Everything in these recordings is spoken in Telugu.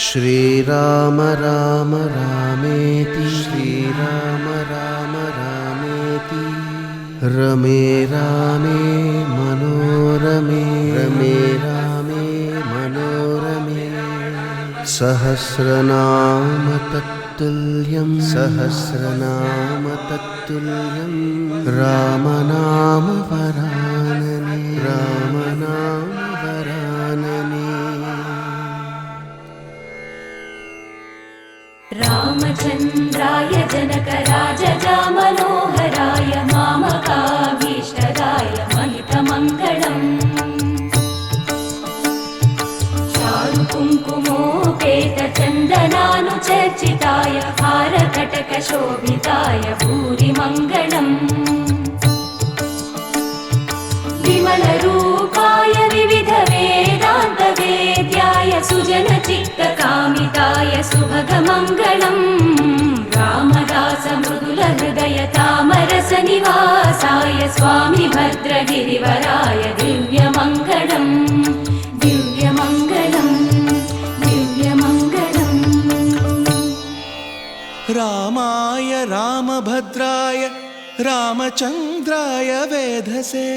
श्रीराम राम रामेति श्रीराम राम रामेति रमे रामे मनोरमे रमे रामे मनोरमे सहस्रनाम तत्तुल्यं सहस्रनाम तत्तुल्यं रामनाम वरानने रामनाम वरानने। रामचन्द्राय जनकराजजा मनोहराय मामकाभीष्टदाय महितमङ्गलम् चारुकुङ्कुमोपेतचन्दनानुचर्चिताय हारकटकशोभिताय भूरिमङ्गलम् विमलरूपाय विविधवेदान्तवेद्याय सुजनचित्तकामिताय सुभगमङ्गलम् रामदासमृदुलहृदयतामरसनिवासाय स्वामी भद्रगिरिवराय दिव्यमङ्गलम् दिव्यमङ्गलम् दिव्यमङ्गलम्। रामाय रामभद्राय रामचन्द्राय वेधसे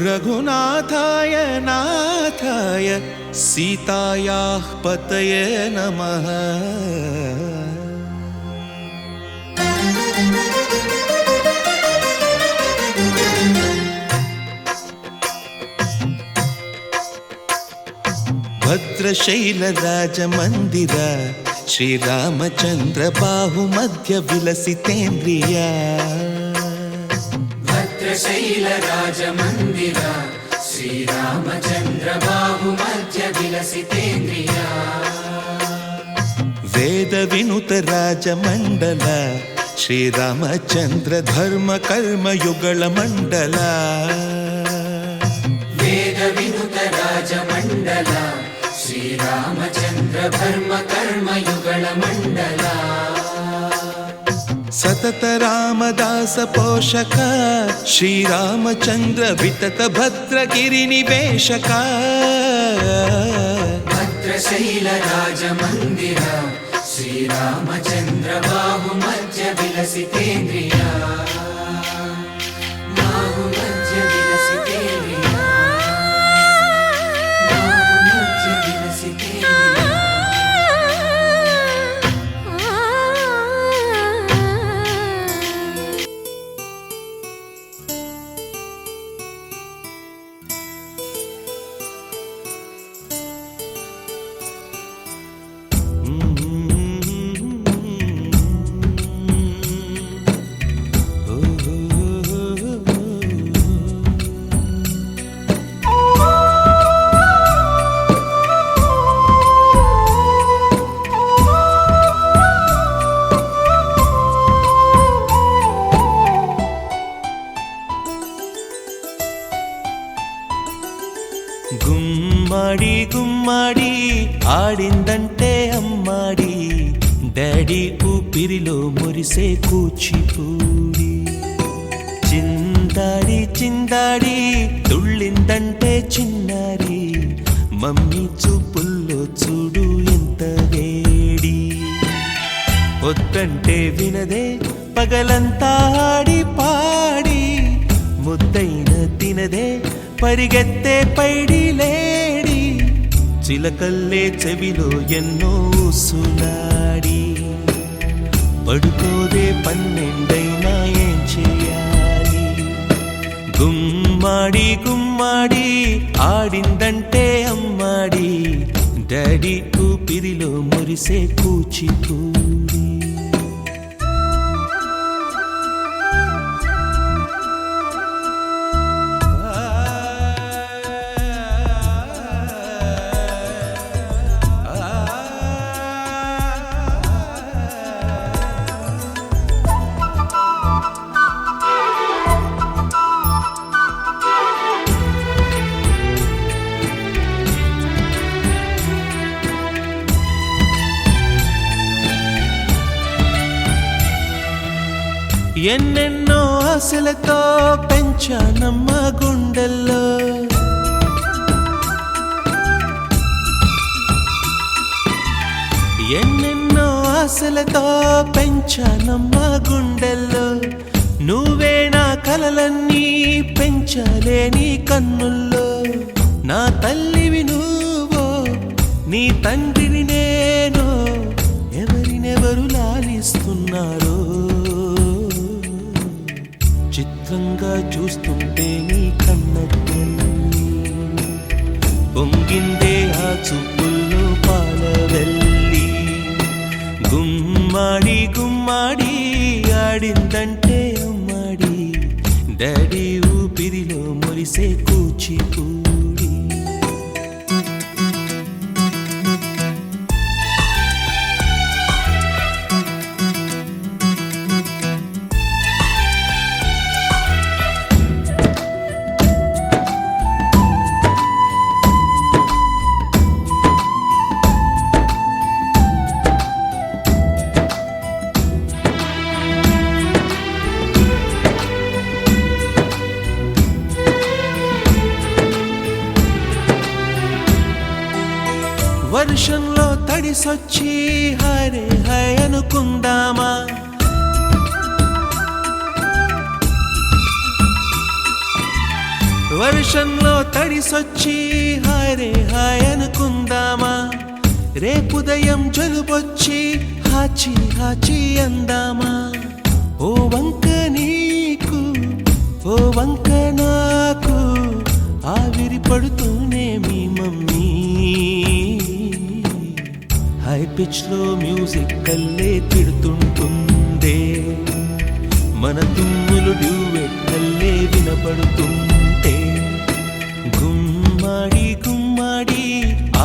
रघुनाथाय नाथाय सीतायाः पतये नमः। भद्रशैलराजमन्दिर श्रीरामचन्द्र बाहुमध्य विलसितेन्द्रिया भद्रशैलराजमन्दिर श्रीरामचन्द्र बाहुमध्य विलसितेन्द्रिया वेदविनुत राजमण्डल श्रीरामचन्द्र धर्म कर्म युगल मण्डल वेदविनुत राजमण्डल श्रीरामचन्द्र धर्म कर्म युगल मण्डल सतत रामदास पोषक श्रीरामचन्द्र वितत भद्रगिरिनिवेशक भद्रशैलराजमन्दिर श्रीरामचन्द्र बाहुमध्य विलसितेन्द्रिया बाहुमध्य विलसितेन्द्रिया बाहुमध्य विलसितेन्द्रिया। గుమ్మడి గుమ్మడి ఆడిందంటే అమ్మాడి డాడీ ఊపిరిలో మురిసే కూచిపూడి చిందాడి చిందాడి తుళ్ళిందంటే చిన్నారి మమ్మీ చూపుల్లో చూడు ఎంత వేడి వద్దంటే వినదే పగలంతా ఆడి పాడి ముద్దైన తినదే పరిగెత్తే పైడి లేడి చిలకల్లే చెవిలో ఎన్నో సులాడి పడుకోదే పన్నెండైనా ఏం చేయాలి గుమ్మాడి గుమ్మాడి ఆడిందంటే అమ్మాడి డాడీ ఊపిరిలో మురిసే కూచిపూడి ఎన్నెన్నో ఆశలతో పెంచానమ్మ గుండెల్లో ఆశలతో పెంచానమ్మ గుండెల్లో నువ్వే నా కలలన్నీ పెంచలేని కన్నుల్లో నా తల్లివి నువ్వో నీ తండ్రిని నేను ఎవరినెవరు లాలిస్తున్నారో చిత్రంగా చూస్తుంటే నీ కన్నట్టు పొంగిందే ఆ చూపుల్లో పాలవెల్లి గుమ్మాడి గుమ్మాడి ఆడిందంటే అమ్మాడి డాడీ ఊపిరిలో మురిసే కూచిపూడి వర్షంలో తడిసొచ్చి హరే హై అనుకుందామా వర్షంలో తడిసొచ్చి హరే హై అనుకుందామా రేపుదయం జలుబొచ్చి హాచి హాచి అందామా ఓ వంక నీకు ఓ వంక నాకు ఆవిరి పడుతూనే మీ మమ్మీ హై పిచ్ లో మ్యూజిక్ కల్లే తిడుతుంటుందే మన తుమ్ములు డ్యూయెట్ కల్లే వినపడుతుంటే గుమ్మాడి గుమ్మాడి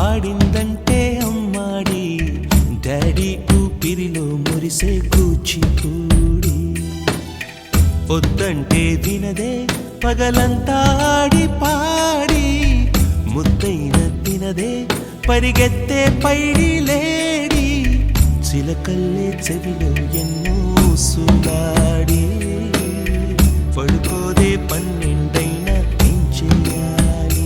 ఆడిందంటే అమ్మాడి డాడీ ఊపిరిలో మురిసే కూచిపూడి పొద్దంటే వినదే పగలంతా ఆడి పాడి ముద్దైన తినదే పరిగెత్తే పైడి లేడి చిలకల్లే చెవిలో ఎన్నో సులాడి పడుకోదే పన్నెండైనా ఏం చేయాలి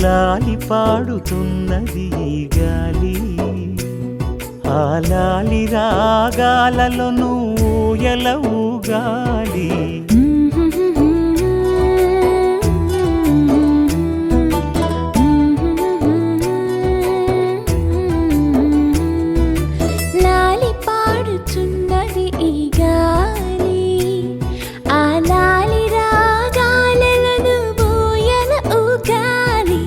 లాలి పాడుతున్నది ఈ గాలి ఆ లాలి రాగాలలో నువ్వు ఎలవుగాలి లాలి పాడుచున్నది ఈ గాలి ఆ లాలి రాగాలను బోయల ఊగాలి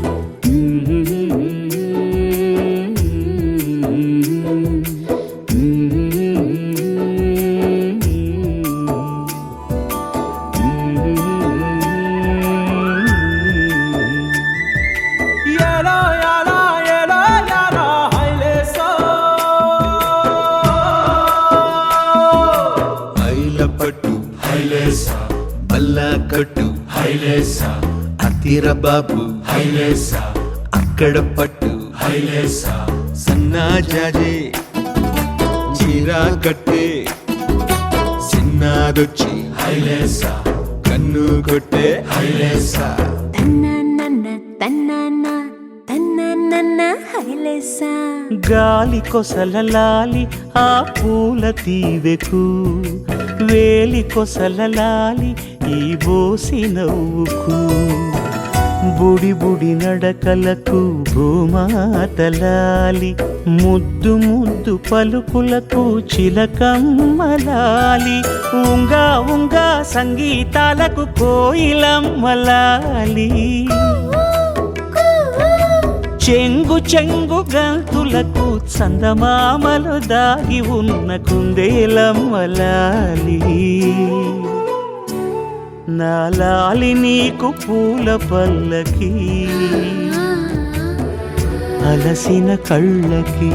కట్టు హైలేసా అతిర బాబు హైలేసా అక్కడ పట్టు హైలేసా సన్నా జాజే చీరా కట్టే చిన్నాదొచ్చి హైలేసా కన్ను కొట్టే హైలేసా తన్నన్న తన్నన్న తన్నన్న హైలేసా గాలి కొసల లాలి ఆ పూల తీవెకు వేలి కొసల లాలి ఈ బోసి నవ్వుకు బుడి బుడి నడకలకు భూమాతలాలి ముద్దు ముద్దు పలుకులకు చిలకమ్మలాలి ఉంగా ఉంగా సంగీతాలకు కోయిలమ్మలాలి చెంగు చెంగు గంతులకు చందమామలు దాగి ఉన్న కుందేలమ్మలాలి నా లాలి నీకు పూల పల్లకి అలసిన కళ్ళకి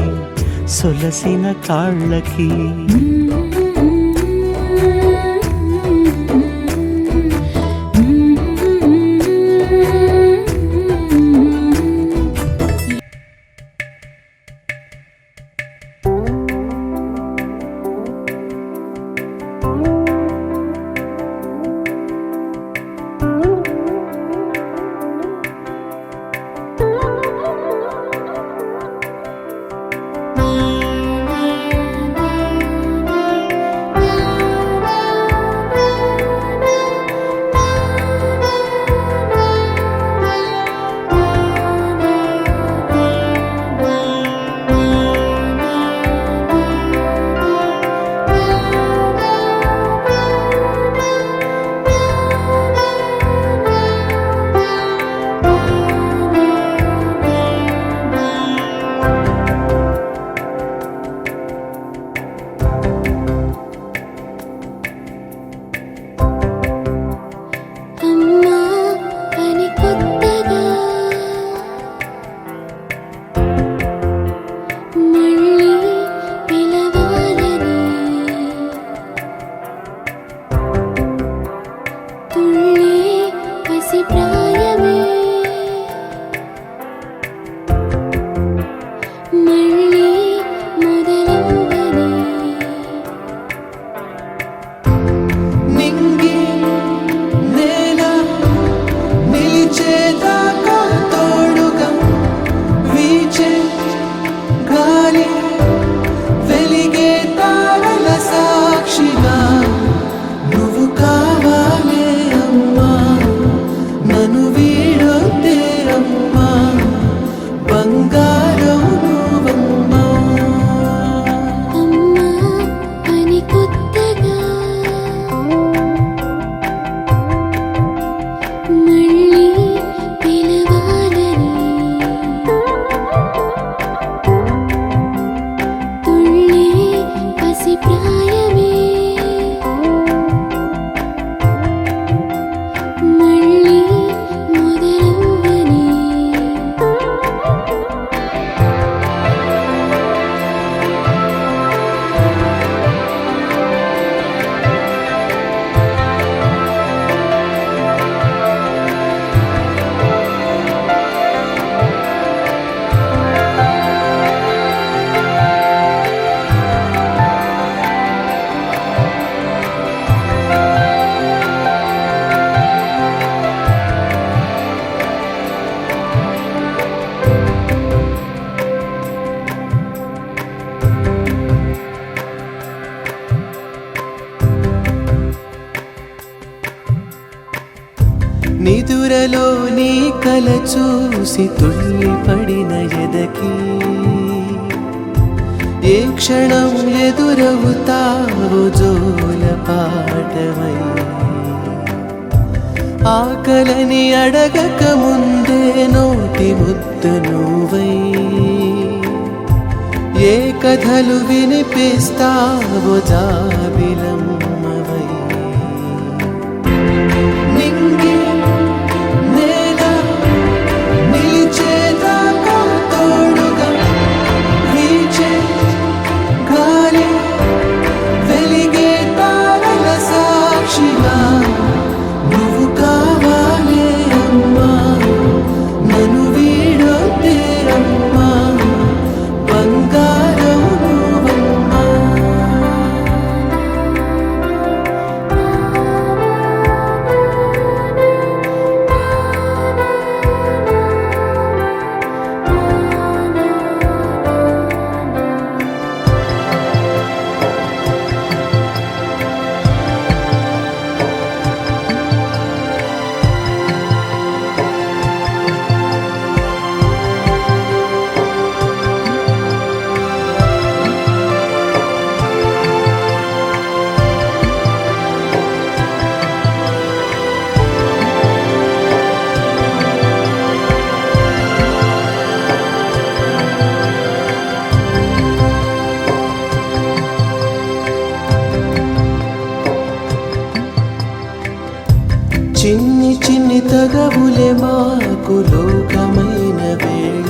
సొలసిన కాళ్ళకి అమ్మా అని కొత్తగా మళ్ళీ పిలవాలని తుళ్ళే పసి ప్రాయమే మళ్ళీ మొదలవ్వని నింగి నేల నిలిచేదాకా తోడుగా వీచే గాలి వెలిగే తారల సాక్షిగా నువ్వు కావాలే అమ్మా నన్ను వీడొద్దే అమ్మా బంగారం నువ్వమ్మా అమ్మా అని కొత్తగా మళ్ళీ పిలవాలని తుళ్ళే పసి ప్రాయమే మళ్ళీ మొదలవ్వని నిదురలో నీ కల చూసి తుళ్ళి పడిన ఎదకి ఏ క్షణం ఎదురవుతావో జోల పాటమై ఆకలని అడగక ముందే నోటి ముద్దు నువ్వై ఏ కథలు వినిపిస్తావో జాబిలమ్మవై నింగి నేల నిలిచేదాకా తోడుగా వీచే గాలి వెలిగే తారల సాక్షిగా నువ్వు కావాలే అమ్మా నన్ను వీడొద్దే అమ్మా బంగారం నువ్వమ్మా తగవులే మాకు లోకమైన వేళ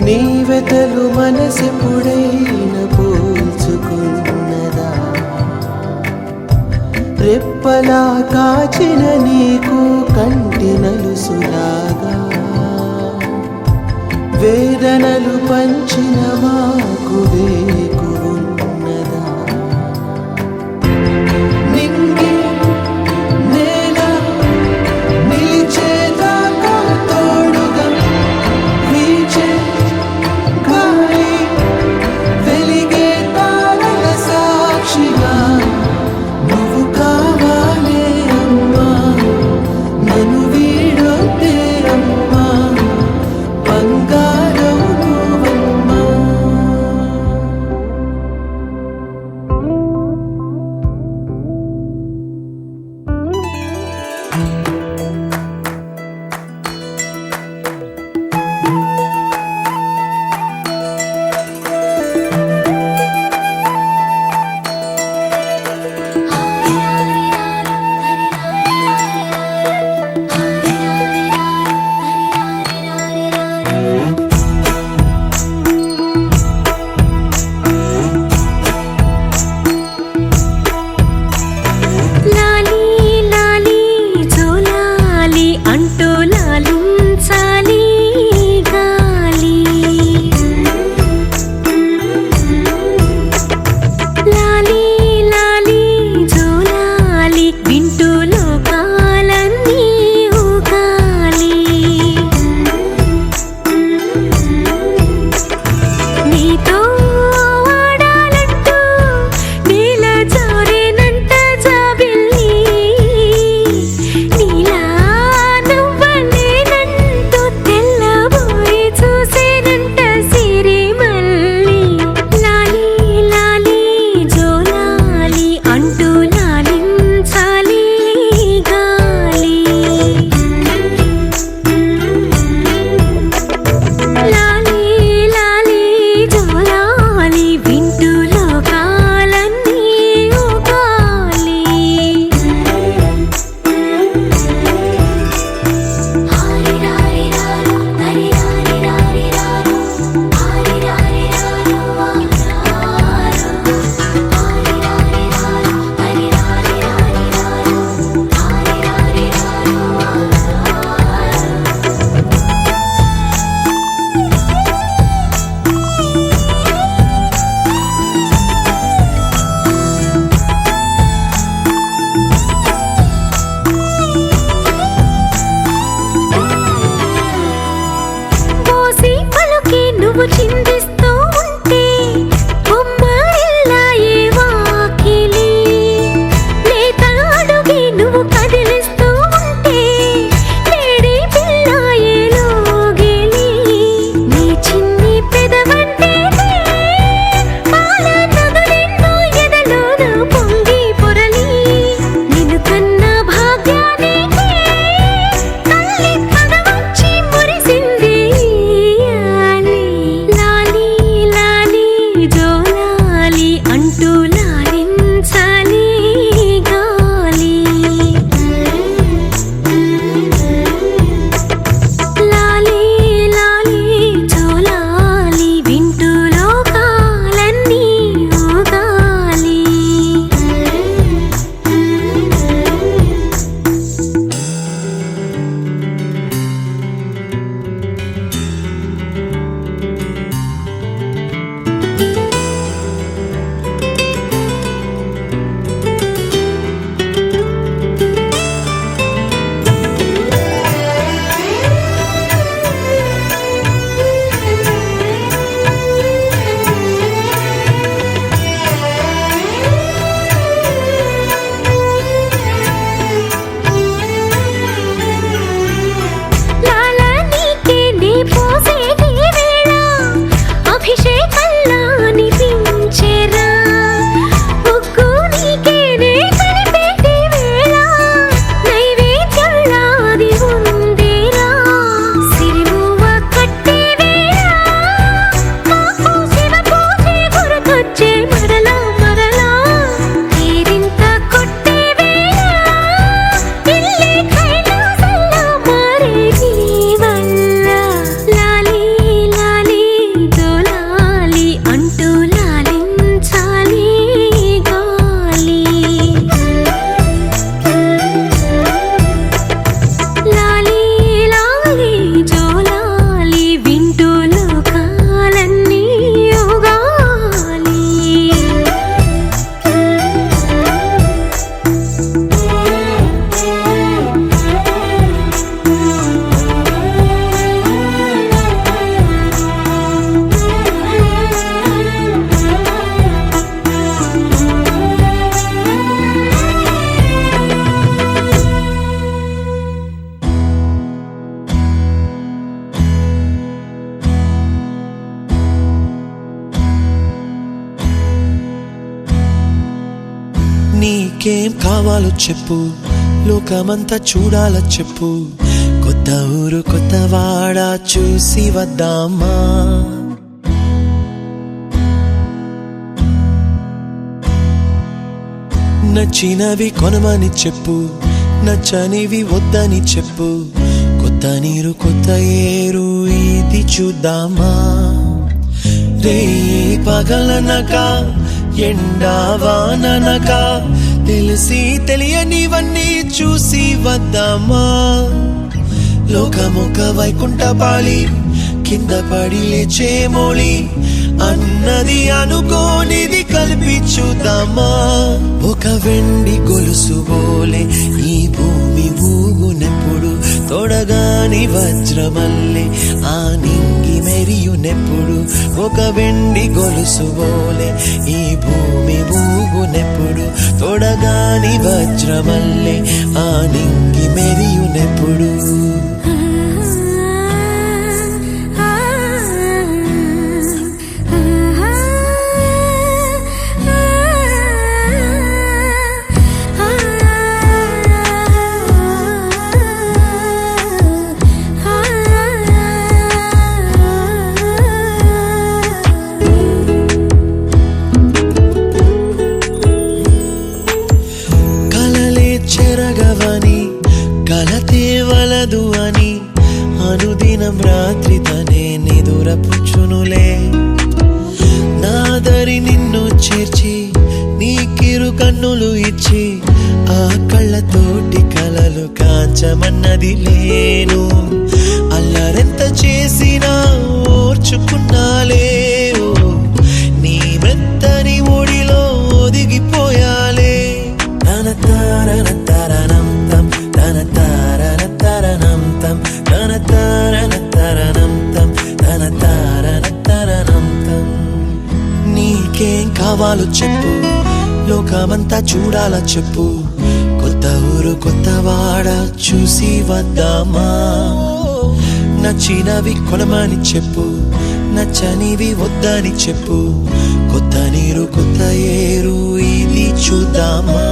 నీ వెతలు మనసెప్పుడైనా పోల్చుకున్నదా రెప్పలా కాచిన నీకు కంటి నలుసులాగా వేదనలు పంచిన మాకు వేకున్నదా నింగి నేల నిలిచేదాకా తోడుగా వీచే గాలి వెలిగే తారల సాక్షిగా నువ్వు కావాలే అమ్మా నన్ను వీడొద్దే అమ్మా బంగారం నువ్వమ్మా నీకేం కావాలో చెప్పు, లోకమంతా చూడాల చెప్పు, కొత్త ఊరు కొత్త వాడ చూసి వద్దామా. నచ్చినవి కొనమని చెప్పు, నచ్చనివి వద్దని చెప్పు, కొత్త నీరు కొత్త ఏరు ఇది చూద్దామా. రే పగలనక ఎండా వాననక తెలిసి తెలియనివన్నీ చూసి వద్దామా. లోకమొక వైకుంఠపాళి, కింద పడి లేచే మోళి, అన్నది అనుకోనిది కలిపి చూద్దామా. ఒక వెండి గొలుసు బోలే ఈ భూమి ఊగునెప్పుడు, తొడగాని వజ్రమల్లే ఆ నింగి మెరియునెప్పుడు. ఒక వెండి గొలుసు బోలే ఈ భూమి ఊగునెప్పుడు, తొడగాని వజ్రమల్లే ఆ నింగి మెరియునెప్పుడు. చెరగవని కలతే వలదు అని అనుదినం రాత్రి తనే నిదురపుచ్చునులే. నాదరి నిన్ను చేర్చి నీకిరు కన్నులు ఇచ్చి, ఆ కళ్ళతోటి కలలు కాంచమన్నది లేను. అల్లరెంత చేసినా ఓర్చుకున్నాలే, నీ మెత్తని ఒడిలో ఒదిగిపోయాలే. తన తారన తరణం తం, తన తారన తరణం తం, తన తారన తరణం తం, తన తారన తరణం తం. నీకేం కావాలో చెప్పు, లోకమంతా చూడాల చెప్పు, కొత్త ఊరు కొత్త వాడ చూసి వద్దామా. నచ్చినవి కొనమని చెప్పు, నచ్చనివి వద్దని చెప్పు, కొత్త నీరు కొత్త ఏరు ఇది చూద్దామా.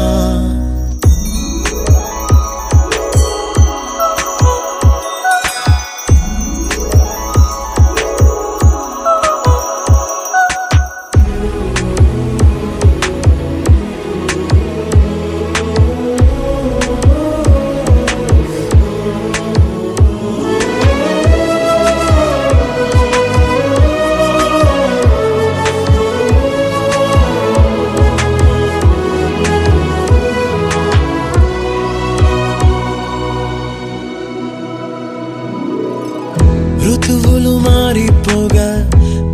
ఋతువులు మారిపోగా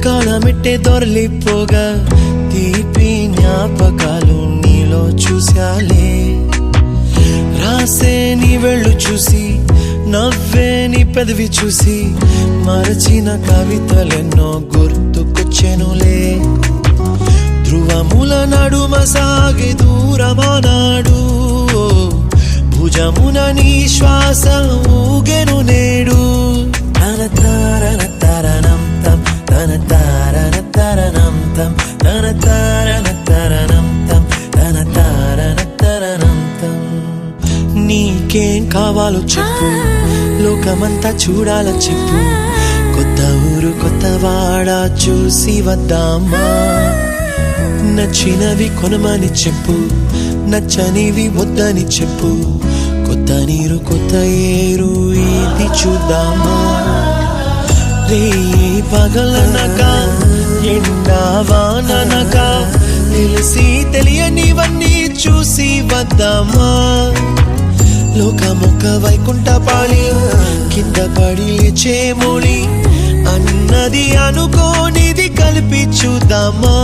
కాలమెట్టే దొరలిపోగా, తీపి జ్ఞాపకాలు నీలో చూశాలే. రాసే నీ వెళ్ళు చూసి, నవ్వే నీ పెదవి చూసి, మరచిన కవితలెన్నో గుర్తుకొచ్చెనులే. ధ్రువముల నడుమ సాగి దూరమానాడు, భుజమున నీ శ్వాస ఊగెను నేడు. తన తారన తరణం తం, తన తారన తరణం తం, తన తారన తరణం తం, తన తారన తరణం తం. నీకేం కావాలో చెప్పు, లోకమంతా చూడాల చెప్పు, కొత్త ఊరు కొత్త వాడ చూసి వద్దామా. నచ్చినవి కొనమని చెప్పు, నచ్చనివి వద్దని చెప్పు, కొత్త నీరు కొత్త ఏరు ఇది చూద్దామా. రే పగలనక ఎండా వాననక తెలిసి తెలియనివన్నీ చూసి వద్దామా. లోకమొక వైకుంఠపాళి, కింద పడి లేచే మోళి, అన్నది అనుకోనిది కలిపి చూద్దామా.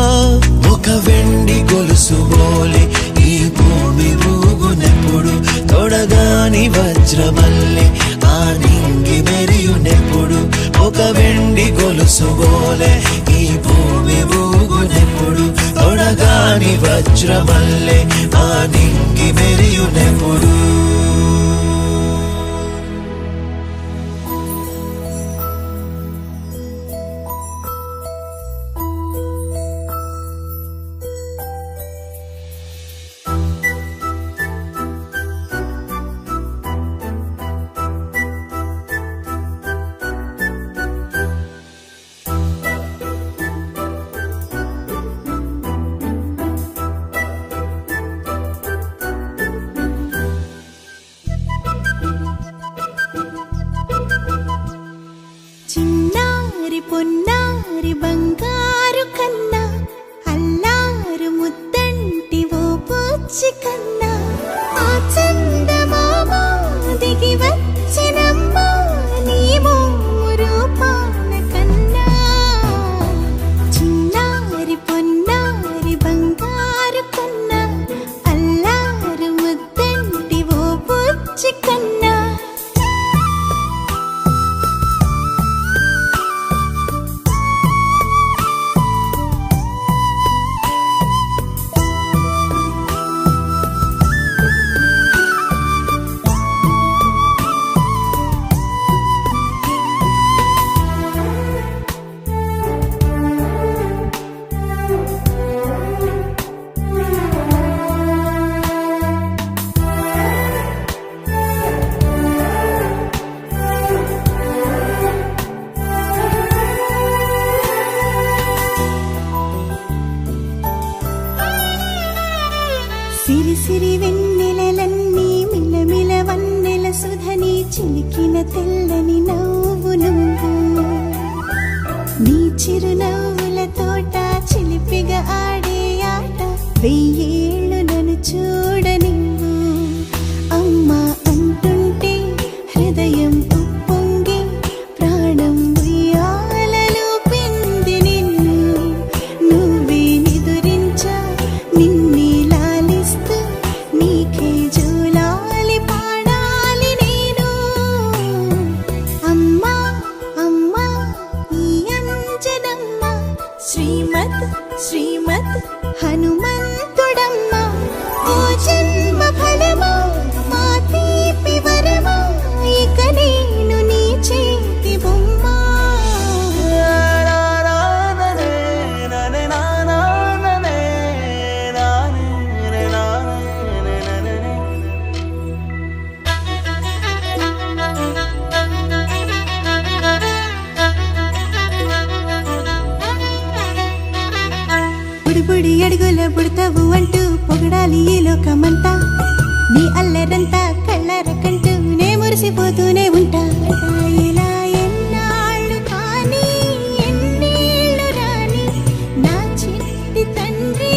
ఒక వెండి గొలుసు బోలే ఈ భూమి ఊగునెప్పుడు, తొడగాని వజ్రమల్లే ఆ నింగి మెరియునెప్పుడు. ఒక వెండి గొలుసు బోలే ఈ భూమి ఊగునెప్పుడు, తొడగాని వజ్రమల్లే ఆ నింగి మెరియునెప్పుడు. సిరి సిరి వెన్నెలలన్నీ మిలమిల వన్నెల సుధని చిలికిన తెల్లని నవ్వు నువ్వు నీ చిరునవ్వుల తోట చిలిపిగా ఆడే ఆట వెయ్యేళ్ళు నన్ను చూడనివ్వు అమ్మా అంటుంటే హృదయం ఉప్పొంగి ప్రాణం ఉయ్యాలలో పింది నిన్ను నువ్వే నిదురించా నిన్నే లాలిస్తూ నీకే జూలాలి పాడాలి నేను అమ్మా అమ్మా ఈ అంజనమ్మ శ్రీమత్ శ్రీమత్ హనుమంతుడమ్మ ఓ జన్మ ఫలమా మా తీపి వరమా ఇక నేను నీ చేతి బొమ్మ బుడిబుడి అడుగుల బుడతావు అంటూ పొగడాలి ఈ లోకమంతా నీ అల్లరంతా కళ్ళరకంటూ నే మురిసిపోతూనే ఉంటా ఇలా ఎన్నాళ్ళు కానీ ఎన్నేళ్ళు రాని నా చిట్టి తండ్రి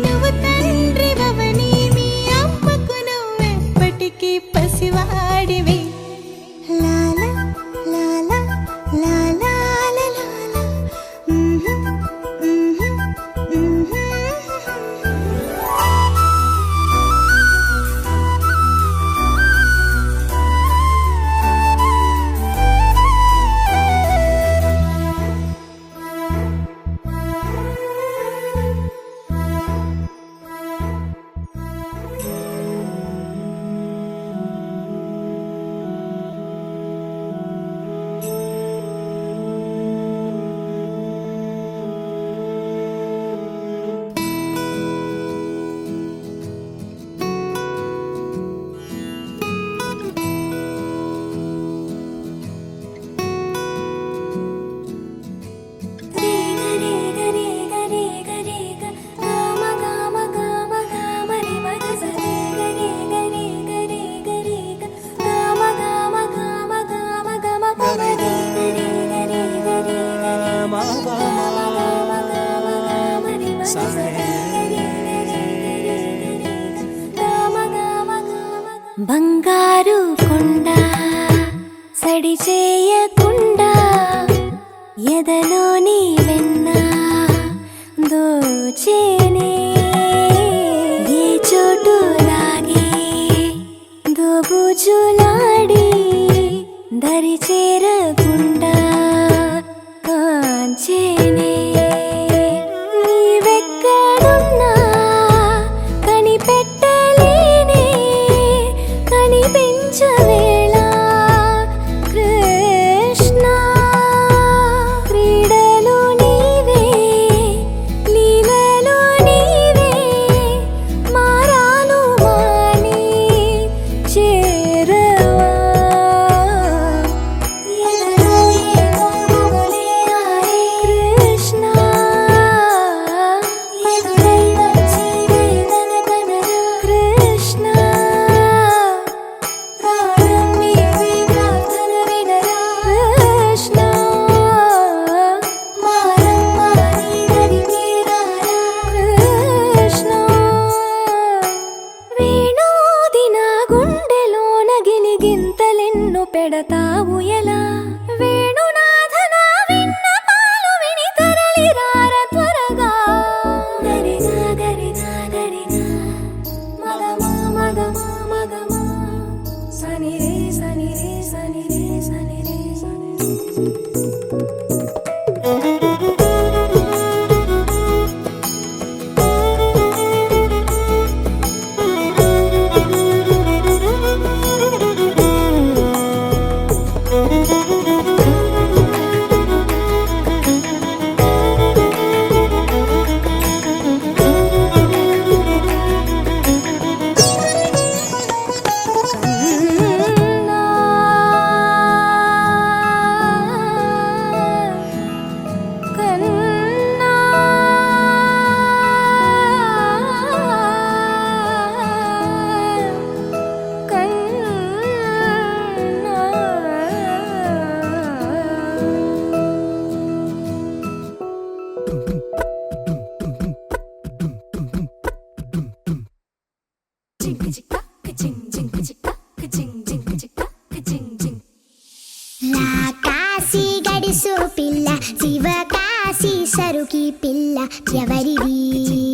నువ్వు తండ్రి భవని మీ అమ్మకు నువ్వెప్పటికీ పసివాడివి లాలా లాలా లాలా లాలా బంగారు కొండ సడి చేయకుండా ఎదలోని వెన్న దోచేనే ఏ చోటు లాగే దోబుజులాడి దరి చేరకుండా కాంచేనే నీవెక్కడున్నా కనిపెట్టలేనే కనిపించవేళ కృష్ణ క్రీడలు నీవే లీలలు నీవే కాశీ గడిసు పిల్ల శివ కాశీ సరుకి పిల్ల ఎవరిది